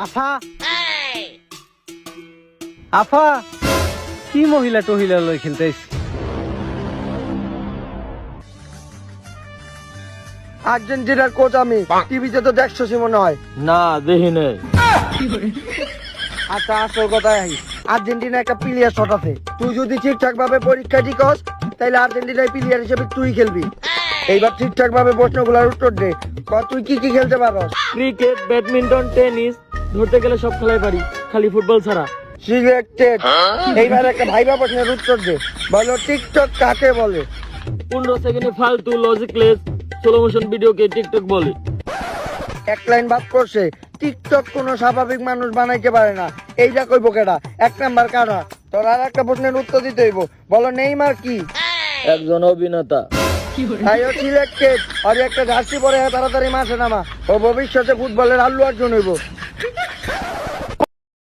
আফা আফা কি মহিলা টহিলা লই খেলতে আইছি? আর্জেন্টিনার কোচ আমি, টিভিতে তো দেখছো মনে হয়। না দেখি নাই। আচ্ছা আসল কথায় আই, আর্জেন্টিনা একটা প্লেয়ার শট আছে, তুই যদি ঠিকঠাক ভাবে পরীক্ষাটি কর তাহলে আর্জেন্টিনার প্লেয়ার হিসেবে তুই খেলবি। এইবার ঠিকঠাক ভাবে প্রশ্নগুলোর উত্তর দে। তুই কি কি খেলতে পারস? ক্রিকেট, ব্যাডমিন্টন, টেনিস, ধরতে গেলে সব খেলাই পারি, খালি ফুটবল ছাড়া। সিলেক্টেড। এইবার একটা ভাইবা প্রশ্নের উত্তর দে। বলো টিকটক কাকে বলে? 15 সেকেন্ডে ফালতু লজিকলেস স্লো মোশন ভিডিওকে টিকটক বলে। এক লাইন বাদ করছে, টিকটক কোনো স্বাভাবিক মানুষ বানাইতে পারে না। এইটা কইব কেডা? এক নাম্বার কারা? তোর আর একটা প্রশ্নের উত্তর দিতে হইব। বলো নেইমার কি? একজন অভিনেতা। তাইও সিলেক্টেড। আর একটা জার্সি পরে তাড়াতাড়ি মাঠে নামা, ও ভবিষ্যতে ফুটবলের আল্লু অর্জুন হইব।